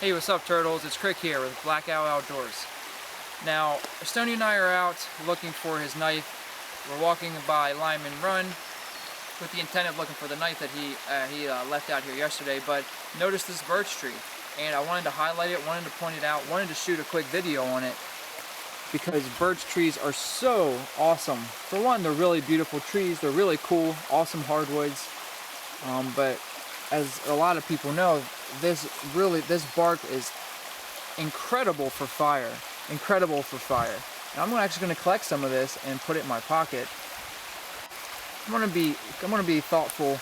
Hey, what's up, turtles? It's Krik here with Black Owl Outdoors. Now, Stony and I are out looking for his knife. We're walking by Lyman Run with the intent of looking for the knife that he left out here yesterday, but noticed this birch tree, and I wanted to highlight it, wanted to point it out, wanted to shoot a quick video on it because birch trees are so awesome. For one, they're really beautiful trees. They're really cool, awesome hardwoods. But as a lot of people know, this bark is incredible for fire. Incredible for fire. And I'm actually going to collect some of this and put it in my pocket. I'm going to be thoughtful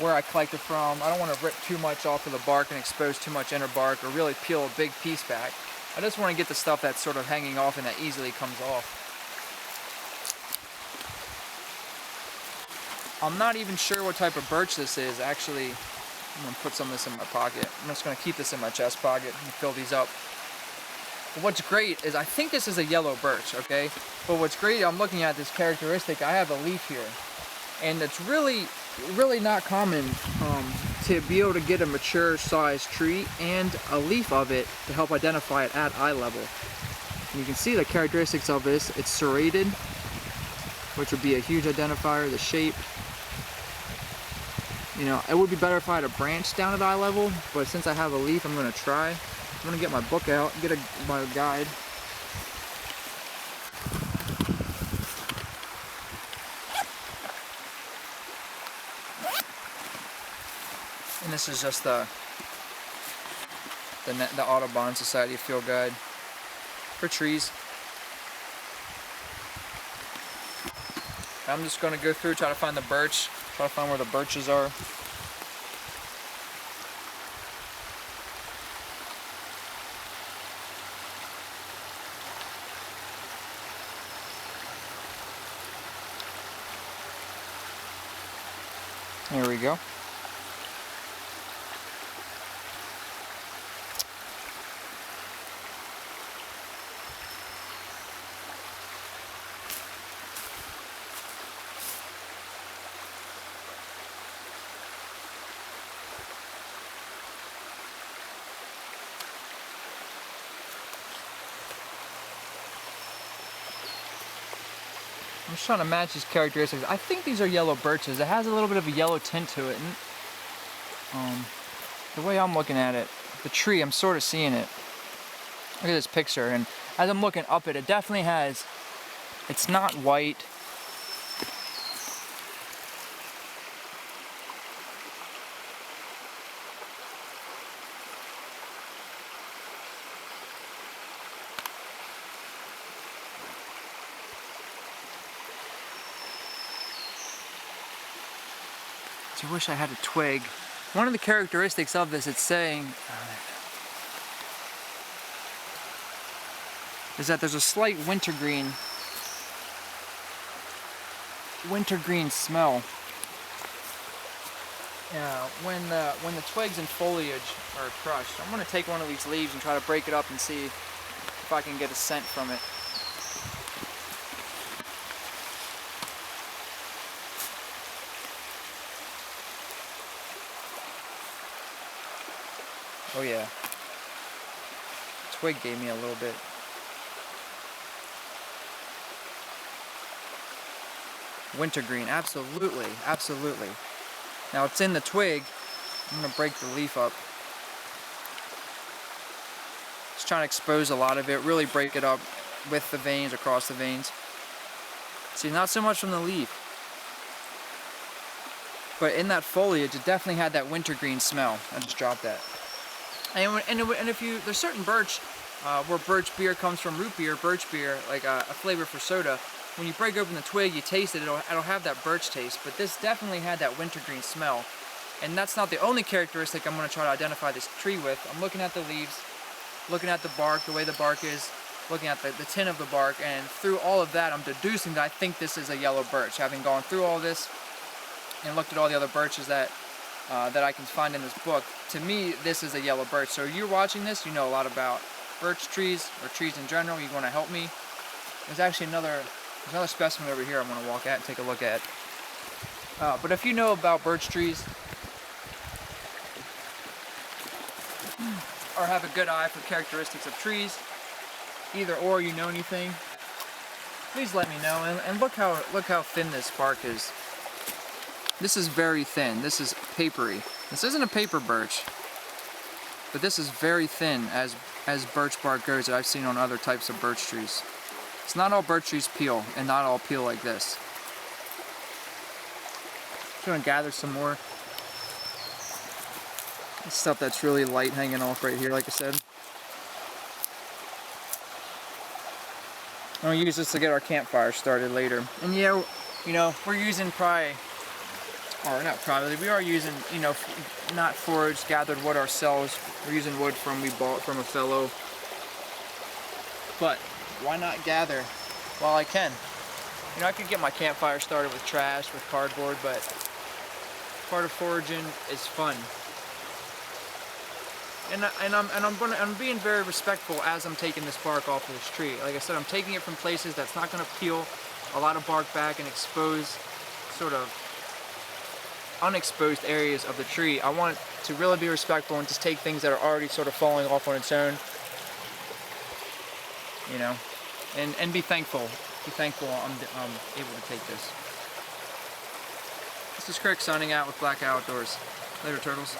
where I collect it from. I don't want to rip too much off of the bark and expose too much inner bark or really peel a big piece back. I just want to get the stuff that's sort of hanging off and that easily comes off. I'm not even sure what type of birch this is. Actually, I'm going to put some of this in my pocket. I'm just going to keep this in my chest pocket and fill these up. But what's great is I think this is a yellow birch, okay? But what's great, I'm looking at this characteristic. I have a leaf here. And it's really not common to be able to get a mature sized tree and a leaf of it to help identify it at eye level. And you can see the characteristics of this. It's serrated, which would be a huge identifier. The shape. You know, it would be better if I had a branch down at eye level, but since I have a leaf, I'm going to try. I'm going to get my book out, get my guide. And this is just the Audubon Society Field Guide for trees. I'm just going to go through, try to find the birch, try to find where the birches are. There we go. I'm just trying to match these characteristics. I think these are yellow birches. It has a little bit of a yellow tint to it. And, the way I'm looking at it, the tree, I'm sort of seeing it. Look at this picture, and as I'm looking up it, it definitely has, it's not white. I wish I had a twig. One of the characteristics of this, it's saying, is that there's a slight wintergreen smell. When the twigs and foliage are crushed. I'm going to take one of these leaves and try to break it up and see if I can get a scent from it. Oh yeah, twig gave me a little bit. Wintergreen, absolutely, absolutely. Now it's in the twig. I'm gonna break the leaf up. Just trying to expose a lot of it, really break it up with the veins, across the veins. See, not so much from the leaf, but in that foliage, it definitely had that wintergreen smell. I just dropped that. And if you, there's certain birch where birch beer comes from, root beer, birch beer, like a flavor for soda. When you break open the twig, you taste it, it'll have that birch taste. But this definitely had that wintergreen smell. And that's not the only characteristic I'm going to try to identify this tree with. I'm looking at the leaves, looking at the bark, the way the bark is, looking at the tint of the bark, and through all of that, I'm deducing that I think this is a yellow birch. Having gone through all this and looked at all the other birches that I can find in this book, to me, this is a yellow birch. So you're watching this, you know a lot about birch trees, or trees in general, you want to help me. There's actually another specimen over here I'm going to walk at and take a look at. But if you know about birch trees, or have a good eye for characteristics of trees, either or you know anything, please let me know. And look how thin this bark is. This is very thin. This is papery. This isn't a paper birch, but this is very thin as birch bark goes that I've seen on other types of birch trees. It's not all birch trees peel, and not all peel like this. I'm gonna gather some more stuff that's really light hanging off right here, like I said. I'm gonna use this to get our campfire started later. And yeah, you know, we're using we are using, you know, not foraged, gathered wood ourselves. We're using wood we bought from a fellow. But why not gather while I can? You know, I could get my campfire started with trash, with cardboard, but part of foraging is fun. And I'm being very respectful as I'm taking this bark off of this tree. Like I said, I'm taking it from places that's not going to peel a lot of bark back and expose sort of unexposed areas of the tree. I want to really be respectful and just take things that are already sort of falling off on its own, you know, and be thankful. Be thankful I'm able to take this. This is Krik signing out with Black Outdoors. Later, turtles.